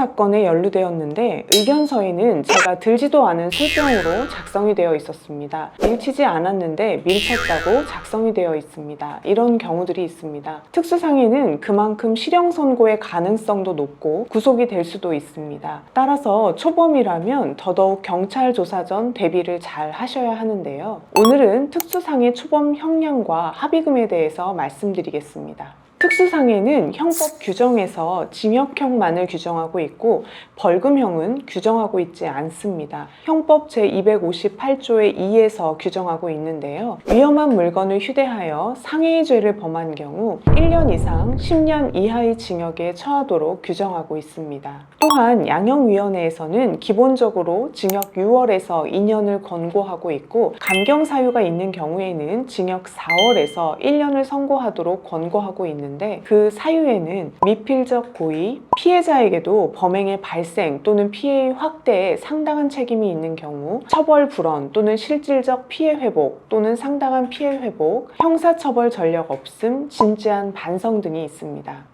사건에 연루되었는데 의견서에는 제가 들지도 않은 술병으로 작성이 되어 있었습니다. 밀치지 않았는데 밀쳤다고 작성이 되어 있습니다. 이런 경우들이 있습니다. 특수상해는 그만큼 실형 선고의 가능성도 높고 구속이 될 수도 있습니다. 따라서 초범이라면 더더욱 경찰 조사 전 대비를 잘 하셔야 하는데요. 오늘은 특수상해 초범 형량과 합의금에 대해서 말씀드리겠습니다. 특수상해는 형법 규정에서 징역형만을 규정하고 있고 벌금형은 규정하고 있지 않습니다. 형법 제258조의 2에서 규정하고 있는데요. 위험한 물건을 휴대하여 상해의 죄를 범한 경우 1년 이상 10년 이하의 징역에 처하도록 규정하고 있습니다. 또한 양형위원회에서는 기본적으로 징역 6월에서 2년을 권고하고 있고 감경 사유가 있는 경우에는 징역 4월에서 1년을 선고하도록 권고하고 있는데 그 사유에는 미필적 고의, 피해자에게도 범행의 발생 또는 피해의 확대에 상당한 책임이 있는 경우 처벌 불원 또는 실질적 피해 회복 또는 상당한 피해 회복, 형사처벌 전력 없음, 진지한 반성 등이 있습니다.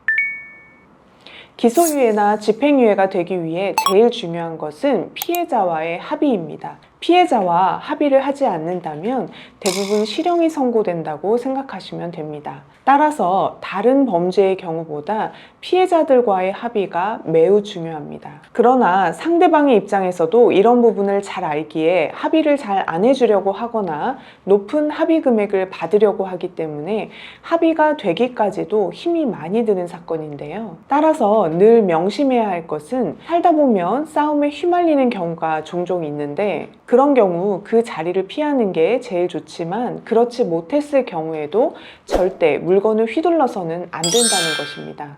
기소유예나 집행유예가 되기 위해 제일 중요한 것은 피해자와의 합의입니다. 피해자와 합의를 하지 않는다면 대부분 실형이 선고된다고 생각하시면 됩니다. 따라서 다른 범죄의 경우보다 피해자들과의 합의가 매우 중요합니다. 그러나 상대방의 입장에서도 이런 부분을 잘 알기에 합의를 잘 안 해주려고 하거나 높은 합의 금액을 받으려고 하기 때문에 합의가 되기까지도 힘이 많이 드는 사건인데요. 따라서 늘 명심해야 할 것은 살다 보면 싸움에 휘말리는 경우가 종종 있는데 그런 경우 그 자리를 피하는 게 제일 좋지만 그렇지 못했을 경우에도 절대 물건을 휘둘러서는 안 된다는 것입니다.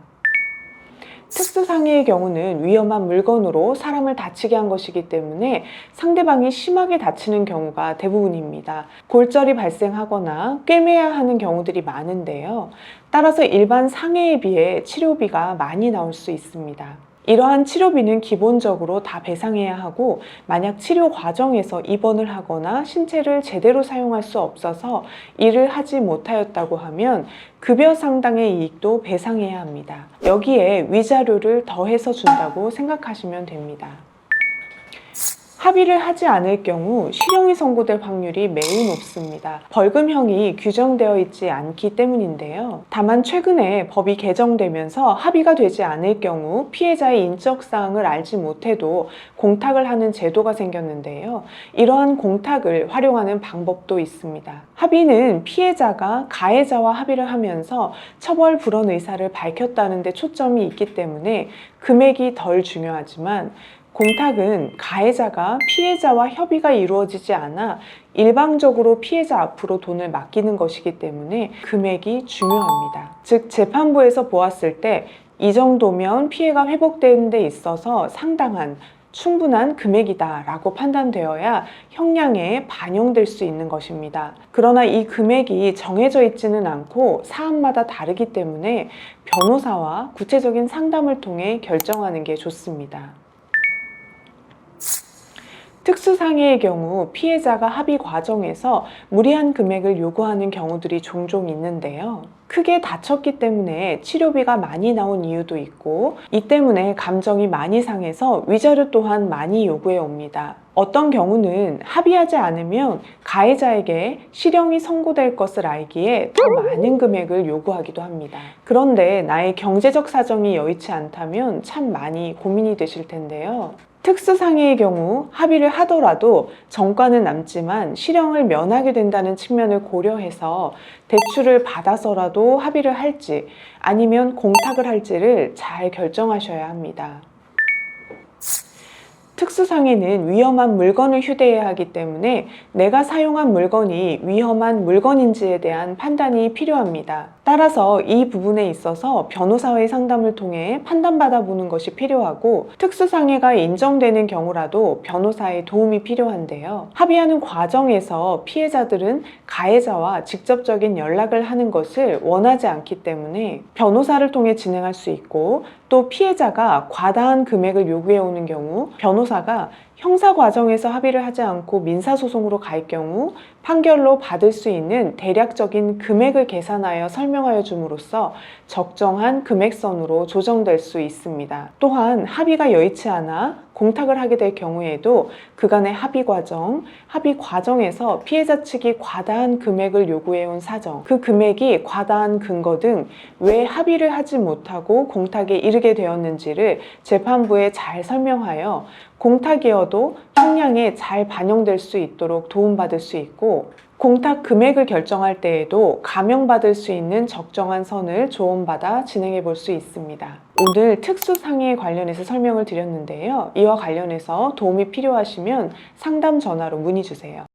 특수상해의 경우는 위험한 물건으로 사람을 다치게 한 것이기 때문에 상대방이 심하게 다치는 경우가 대부분입니다. 골절이 발생하거나 꿰매야 하는 경우들이 많은데요. 따라서 일반 상해에 비해 치료비가 많이 나올 수 있습니다. 이러한 치료비는 기본적으로 다 배상해야 하고 만약 치료 과정에서 입원을 하거나 신체를 제대로 사용할 수 없어서 일을 하지 못하였다고 하면 급여 상당의 이익도 배상해야 합니다. 여기에 위자료를 더해서 준다고 생각하시면 됩니다. 합의를 하지 않을 경우 실형이 선고될 확률이 매우 높습니다. 벌금형이 규정되어 있지 않기 때문인데요. 다만 최근에 법이 개정되면서 합의가 되지 않을 경우 피해자의 인적사항을 알지 못해도 공탁을 하는 제도가 생겼는데요. 이러한 공탁을 활용하는 방법도 있습니다. 합의는 피해자가 가해자와 합의를 하면서 처벌 불원 의사를 밝혔다는 데 초점이 있기 때문에 금액이 덜 중요하지만 공탁은 가해자가 피해자와 협의가 이루어지지 않아 일방적으로 피해자 앞으로 돈을 맡기는 것이기 때문에 금액이 중요합니다. 즉 재판부에서 보았을 때 이 정도면 피해가 회복되는 데 있어서 상당한 충분한 금액이다 라고 판단되어야 형량에 반영될 수 있는 것입니다. 그러나 이 금액이 정해져 있지는 않고 사안마다 다르기 때문에 변호사와 구체적인 상담을 통해 결정하는 게 좋습니다. 특수상해의 경우 피해자가 합의 과정에서 무리한 금액을 요구하는 경우들이 종종 있는데요. 크게 다쳤기 때문에 치료비가 많이 나온 이유도 있고 이 때문에 감정이 많이 상해서 위자료 또한 많이 요구해 옵니다. 어떤 경우는 합의하지 않으면 가해자에게 실형이 선고될 것을 알기에 더 많은 금액을 요구하기도 합니다. 그런데 나의 경제적 사정이 여의치 않다면 참 많이 고민이 되실 텐데요. 특수상해의 경우 합의를 하더라도 전과는 남지만 실형을 면하게 된다는 측면을 고려해서 대출을 받아서라도 합의를 할지 아니면 공탁을 할지를 잘 결정하셔야 합니다. 특수상해는 위험한 물건을 휴대해야 하기 때문에 내가 사용한 물건이 위험한 물건인지에 대한 판단이 필요합니다. 따라서 이 부분에 있어서 변호사와의 상담을 통해 판단받아 보는 것이 필요하고 특수상해가 인정되는 경우라도 변호사의 도움이 필요한데요. 합의하는 과정에서 피해자들은 가해자와 직접적인 연락을 하는 것을 원하지 않기 때문에 변호사를 통해 진행할 수 있고 또 피해자가 과다한 금액을 요구해 오는 경우 변호사가 형사 과정에서 합의를 하지 않고 민사소송으로 갈 경우 판결로 받을 수 있는 대략적인 금액을 계산하여 설명하여 줌으로써 적정한 금액선으로 조정될 수 있습니다. 또한 합의가 여의치 않아 공탁을 하게 될 경우에도 그간의 합의 과정에서 피해자 측이 과다한 금액을 요구해온 사정, 그 금액이 과다한 근거 등 왜 합의를 하지 못하고 공탁에 이르게 되었는지를 재판부에 잘 설명하여 공탁이어도 형량에 잘 반영될 수 있도록 도움받을 수 있고, 공탁 금액을 결정할 때에도 감형받을 수 있는 적정한 선을 조언받아 진행해 볼 수 있습니다. 오늘 특수상해 관련해서 설명을 드렸는데요. 이와 관련해서 도움이 필요하시면 상담 전화로 문의 주세요.